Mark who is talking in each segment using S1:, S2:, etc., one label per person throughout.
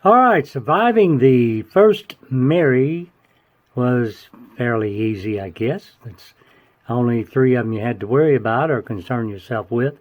S1: All right, surviving the first Mary was fairly easy, I guess. It's only 3 of them you had to worry about or concern yourself with.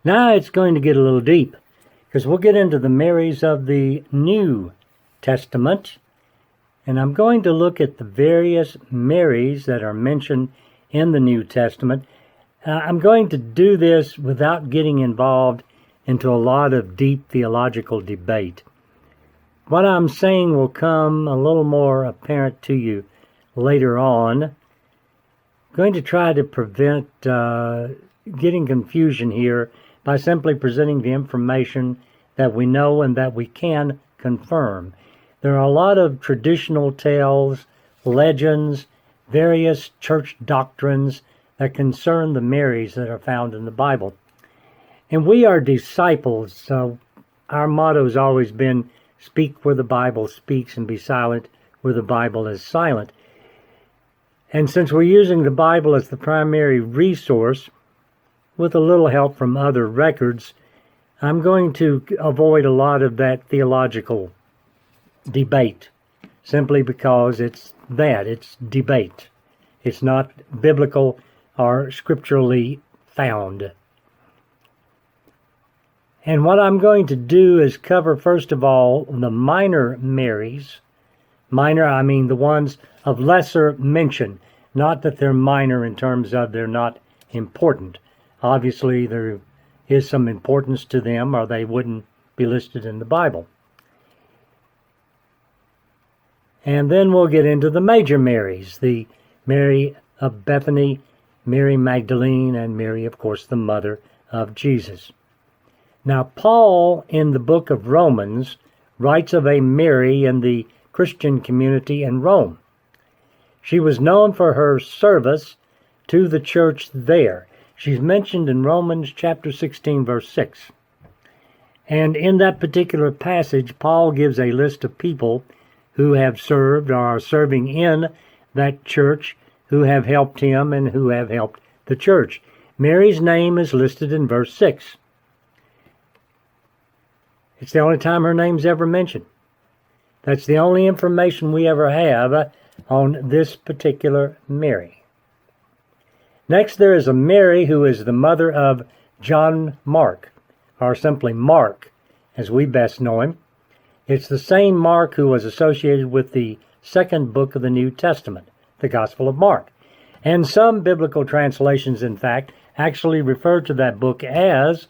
S1: Now it's going to get a little deep, because we'll get into the Marys of the New Testament, and I'm going to look at the various Marys that are mentioned in the New Testament. I'm going to do this without getting involved into a lot of deep theological debate. What I'm saying will come a little more apparent to you later on. I'm going to try to prevent getting confusion here by simply presenting the information that we know and that we can confirm. There are a lot of traditional tales, legends, various church doctrines that concern the Marys that are found in the Bible. And we are disciples, so our motto has always been, speak where the Bible speaks and be silent where the Bible is silent. And since we're using the Bible as the primary resource, with a little help from other records, I'm going to avoid a lot of that theological debate, simply because it's debate. It's not biblical or scripturally found. And what I'm going to do is cover, first of all, the minor Marys. Minor, I mean the ones of lesser mention. Not that they're minor in terms of they're not important. Obviously, there is some importance to them, or they wouldn't be listed in the Bible. And then we'll get into the major Marys, the Mary of Bethany, Mary Magdalene, and Mary, of course, the mother of Jesus. Now, Paul, in the book of Romans, writes of a Mary in the Christian community in Rome. She was known for her service to the church there. She's mentioned in Romans chapter 16, verse 6. And in that particular passage, Paul gives a list of people who have served or are serving in that church, who have helped him and who have helped the church. Mary's name is listed in verse 6. It's the only time her name's ever mentioned. That's the only information we ever have on this particular Mary. Next, there is a Mary who is the mother of John Mark, or simply Mark, as we best know him. It's the same Mark who was associated with the second book of the New Testament, the Gospel of Mark. And some biblical translations, in fact, actually refer to that book as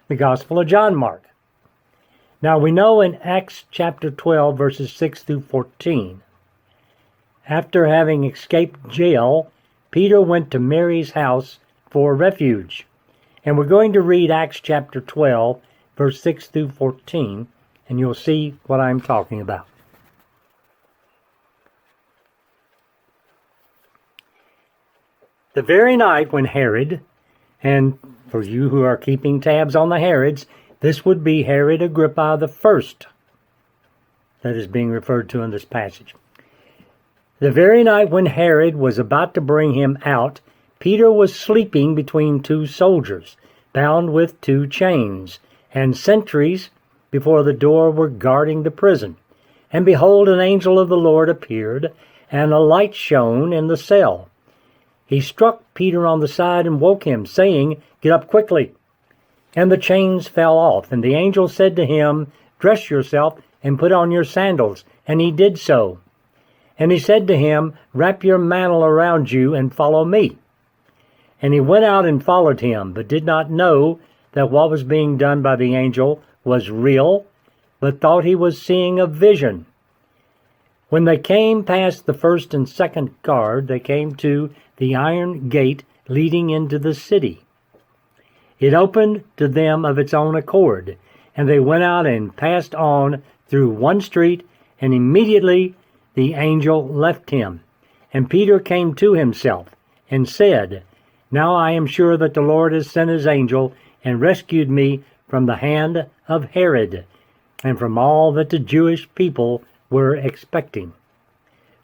S1: the Gospel of John Mark. Now, we know in Acts chapter 12, verses 6 through 14, after having escaped jail, Peter went to Mary's house for refuge. And we're going to read Acts chapter 12, verse 6 through 14, and you'll see what I'm talking about. The very night when Herod, and for you who are keeping tabs on the Herods, this would be Herod Agrippa the First that is being referred to in this passage. The very night when Herod was about to bring him out, Peter was sleeping between 2 soldiers, bound with 2 chains, and sentries before the door were guarding the prison. And behold, an angel of the Lord appeared, and a light shone in the cell. He struck Peter on the side and woke him, saying, "Get up quickly." And the chains fell off, and the angel said to him, "Dress yourself and put on your sandals." And he did so. And he said to him, "Wrap your mantle around you and follow me." And he went out and followed him, but did not know that what was being done by the angel was real, but thought he was seeing a vision. When they came past the first and second guard, they came to the iron gate leading into the city. It opened to them of its own accord, and they went out and passed on through one street, and immediately the angel left him. And Peter came to himself and said, "Now I am sure that the Lord has sent his angel and rescued me from the hand of Herod and from all that the Jewish people were expecting."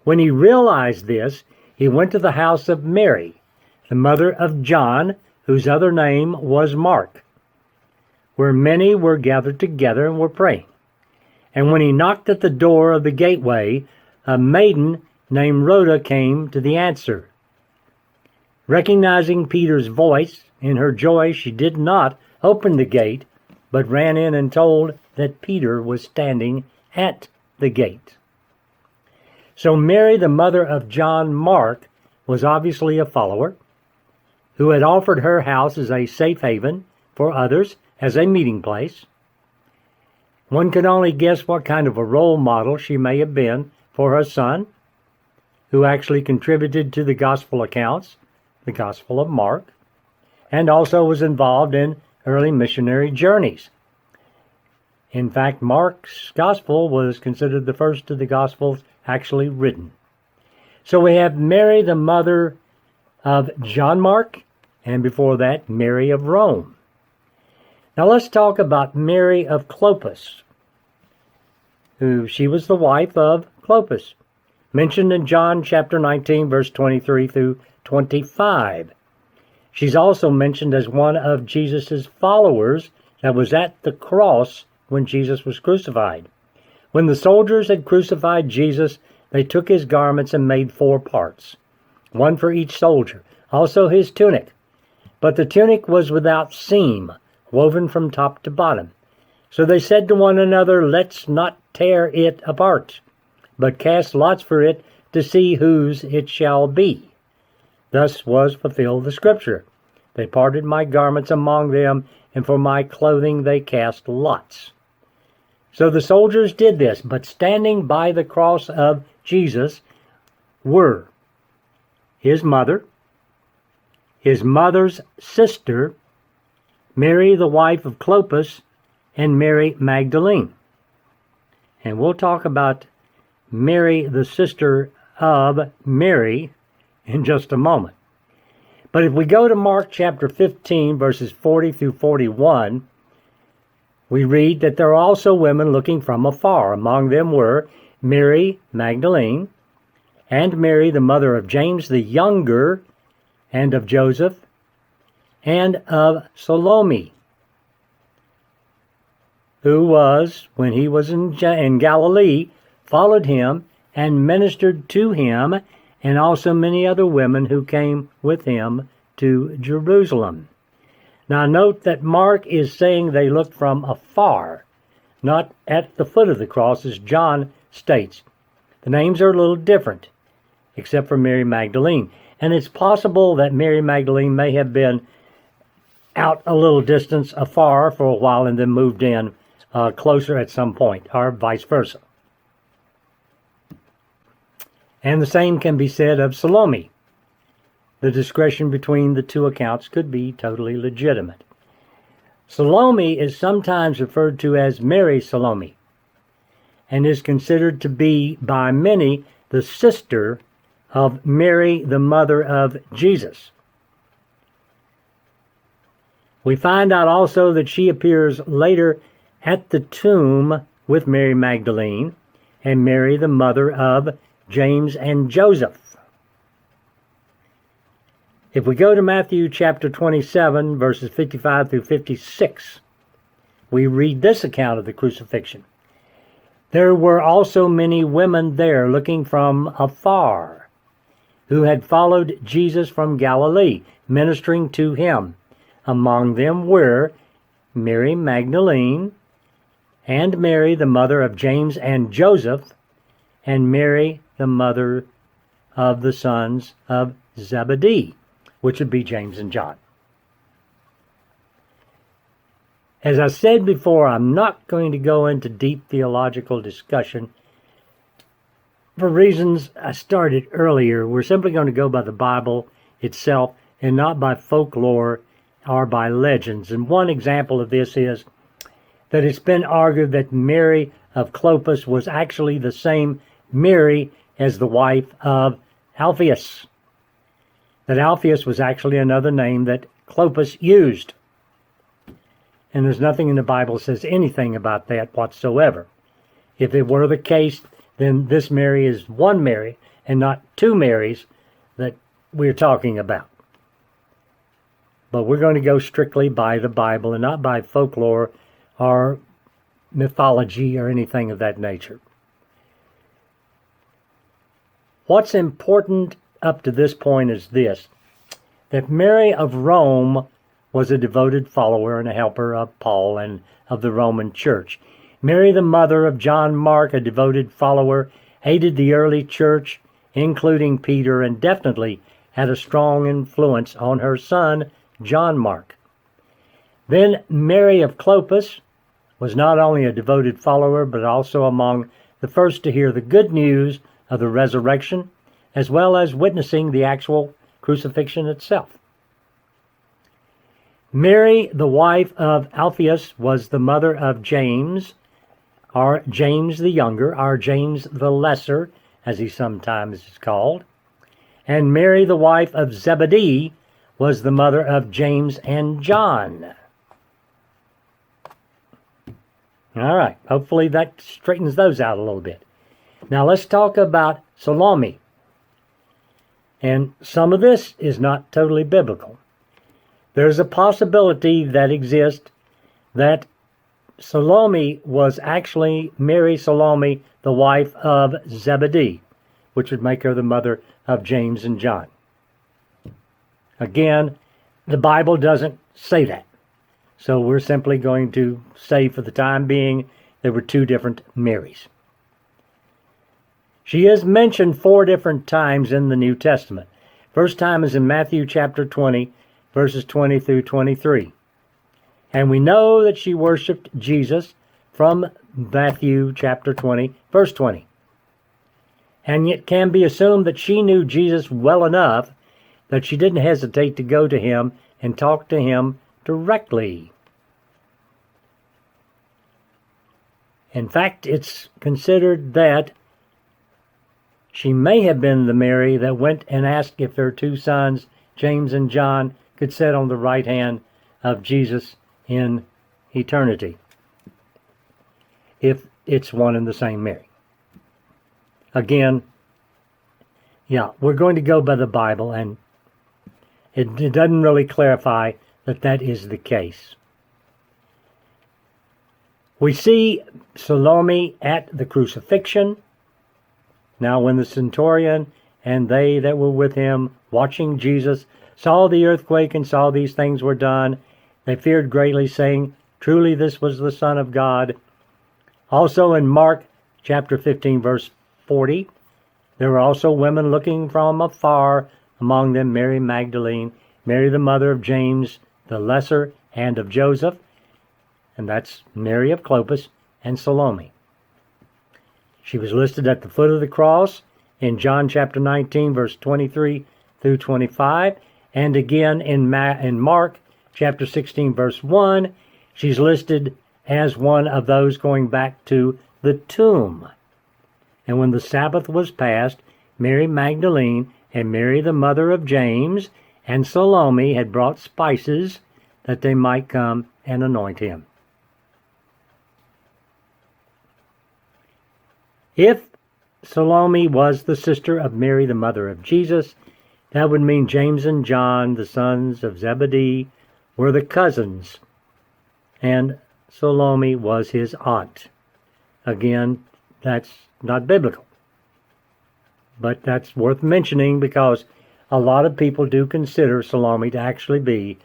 S1: When he realized this, he went to the house of Mary, the mother of John, whose other name was Mark, where many were gathered together and were praying. And when he knocked at the door of the gateway, a maiden named Rhoda came to the answer. Recognizing Peter's voice, in her joy she did not open the gate, but ran in and told that Peter was standing at the gate. So Mary, the mother of John Mark, was obviously a follower who had offered her house as a safe haven for others, as a meeting place. One can only guess what kind of a role model she may have been for her son, who actually contributed to the gospel accounts, the Gospel of Mark, and also was involved in early missionary journeys. In fact, Mark's gospel was considered the first of the gospels actually written. So we have Mary, the mother of John Mark, and before that, Mary of Rome. Now let's talk about Mary of Clopas, she was the wife of Clopas, mentioned in John chapter 19, verse 23 through 25. She's also mentioned as one of Jesus' followers that was at the cross when Jesus was crucified. When the soldiers had crucified Jesus, they took his garments and made 4 parts, one for each soldier, also his tunic. But the tunic was without seam, woven from top to bottom. So they said to one another, "Let's not tear it apart, but cast lots for it to see whose it shall be." Thus was fulfilled the scripture. They parted my garments among them, and for my clothing they cast lots. So the soldiers did this, but standing by the cross of Jesus were his mother, his mother's sister, Mary the wife of Clopas, and Mary Magdalene. And we'll talk about Mary, the sister of Mary, in just a moment. But if we go to Mark chapter 15, verses 40 through 41, we read that there are also women looking from afar. Among them were Mary Magdalene, and Mary, the mother of James the younger, and of Joseph, and of Salome, who was, when he was in Galilee, followed him and ministered to him, and also many other women who came with him to Jerusalem. Now note that Mark is saying they looked from afar, not at the foot of the cross, as John states. The names are a little different, except for Mary Magdalene. And it's possible that Mary Magdalene may have been out a little distance afar for a while and then moved in closer at some point, or vice versa. And the same can be said of Salome. The discretion between the two accounts could be totally legitimate. Salome is sometimes referred to as Mary Salome, and is considered to be by many the sister of Mary, the mother of Jesus. We find out also that she appears later at the tomb with Mary Magdalene and Mary, the mother of James and Joseph. If we go to Matthew chapter 27, verses 55 through 56, we read this account of the crucifixion. There were also many women there looking from afar, who had followed Jesus from Galilee, ministering to him. Among them were Mary Magdalene, and Mary, the mother of James and Joseph, and Mary, the mother of the sons of Zebedee, which would be James and John. As I said before, I'm not going to go into deep theological discussion for reasons I started earlier. We're simply going to go by the Bible itself and not by folklore or by legends. And one example of this is that it's been argued that Mary of Clopas was actually the same Mary as the wife of Alphaeus. That Alphaeus was actually another name that Clopas used. And there's nothing in the Bible that says anything about that whatsoever. If it were the case, then this Mary is one Mary and not two Marys that we're talking about. But we're going to go strictly by the Bible and not by folklore or mythology or anything of that nature. What's important up to this point is this, that Mary of Rome was a devoted follower and a helper of Paul and of the Roman Church. Mary, the mother of John Mark, a devoted follower, aided the early church, including Peter, and definitely had a strong influence on her son, John Mark. Then Mary of Clopas was not only a devoted follower, but also among the first to hear the good news of the resurrection, as well as witnessing the actual crucifixion itself. Mary, the wife of Alphaeus, was the mother of James, or James the Younger, or James the Lesser, as he sometimes is called. And Mary, the wife of Zebedee, was the mother of James and John. All right, hopefully that straightens those out a little bit. Now let's talk about Salome. And some of this is not totally biblical. There's a possibility that exists that Salome was actually Mary Salome, the wife of Zebedee, which would make her the mother of James and John. Again, the Bible doesn't say that. So we're simply going to say for the time being there were two different Marys. She is mentioned 4 different times in the New Testament. First time is in Matthew chapter 20, verses 20 through 23. And we know that she worshiped Jesus from Matthew chapter 20, verse 20. And it can be assumed that she knew Jesus well enough that she didn't hesitate to go to him and talk to him directly. In fact, it's considered that she may have been the Mary that went and asked if their 2 sons, James and John, could sit on the right hand of Jesus in eternity, if it's one and the same Mary. Again, yeah, we're going to go by the Bible, and it doesn't really clarify that that is the case. We see Salome at the crucifixion. Now when the centurion and they that were with him, watching Jesus, saw the earthquake and saw these things were done, they feared greatly, saying, Truly this was the Son of God. Also in Mark chapter 15, verse 40, there were also women looking from afar, among them Mary Magdalene, Mary the mother of James the Lesser and of Joseph, and that's Mary of Clopas, and Salome. She was listed at the foot of the cross in John chapter 19, verse 23 through 25, and again in Mark chapter 16, verse 1, she's listed as one of those going back to the tomb. And when the Sabbath was passed, Mary Magdalene and Mary the mother of James and Salome had brought spices that they might come and anoint him. If Salome was the sister of Mary, the mother of Jesus, that would mean James and John, the sons of Zebedee, were the cousins, and Salome was his aunt. Again, that's not biblical, but that's worth mentioning because a lot of people do consider Salome to actually be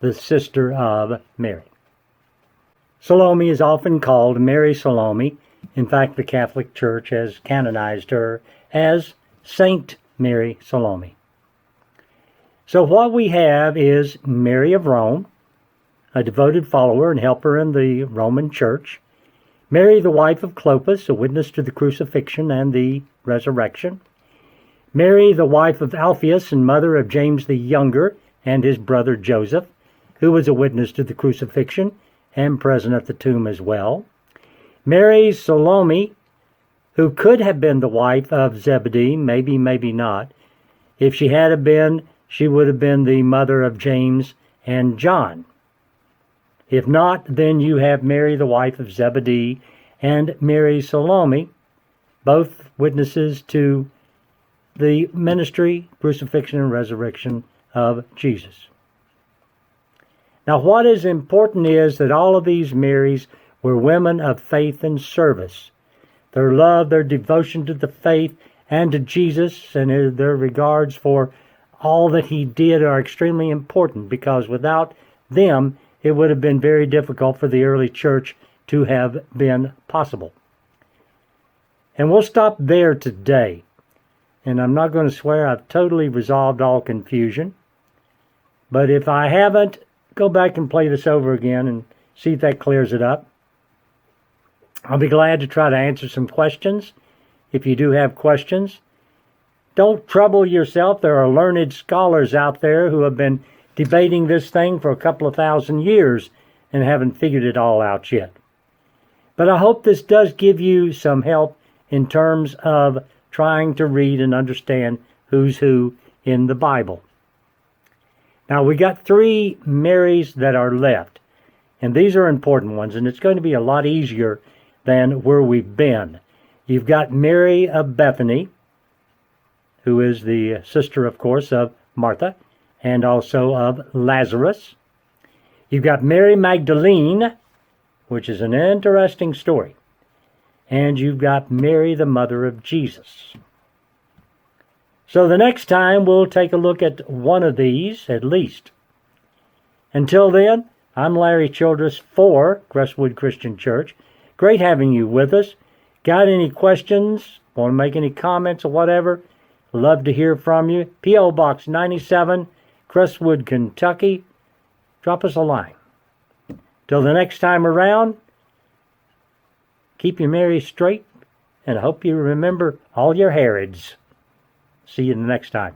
S1: the sister of Mary. Salome is often called Mary Salome. In fact, the Catholic Church has canonized her as Saint Mary Salome. So what we have is Mary of Rome, a devoted follower and helper in the Roman Church. Mary, the wife of Clopas, a witness to the crucifixion and the resurrection. Mary, the wife of Alphaeus and mother of James the Younger and his brother Joseph, who was a witness to the crucifixion and present at the tomb as well. Mary Salome, who could have been the wife of Zebedee, maybe, maybe not. If she had been, she would have been the mother of James and John. If not, then you have Mary, the wife of Zebedee, and Mary Salome, both witnesses to the ministry, crucifixion, and resurrection of Jesus. Now, what is important is that all of these Marys were women of faith and service. Their love, their devotion to the faith and to Jesus, and their regards for all that he did are extremely important, because without them, it would have been very difficult for the early church to have been possible. And we'll stop there today. And I'm not going to swear I've totally resolved all confusion. But if I haven't, go back and play this over again and see if that clears it up. I'll be glad to try to answer some questions if you do have questions. Don't trouble yourself. There are learned scholars out there who have been debating this thing for a couple of thousand years and haven't figured it all out yet. But I hope this does give you some help in terms of trying to read and understand who's who in the Bible. Now, we got 3 Marys that are left, and these are important ones, and it's going to be a lot easier than where we've been. You've got Mary of Bethany, who is the sister, of course, of Martha, and also of Lazarus. You've got Mary Magdalene, which is an interesting story. And you've got Mary, the mother of Jesus. So the next time, we'll take a look at one of these, at least. Until then, I'm Larry Childress for Crestwood Christian Church. Great having you with us. Got any questions? Want to make any comments or whatever? Love to hear from you. P.O. Box 97, Crestwood, Kentucky. Drop us a line. Till the next time around, keep your Mary straight, and I hope you remember all your Herods. See you the next time.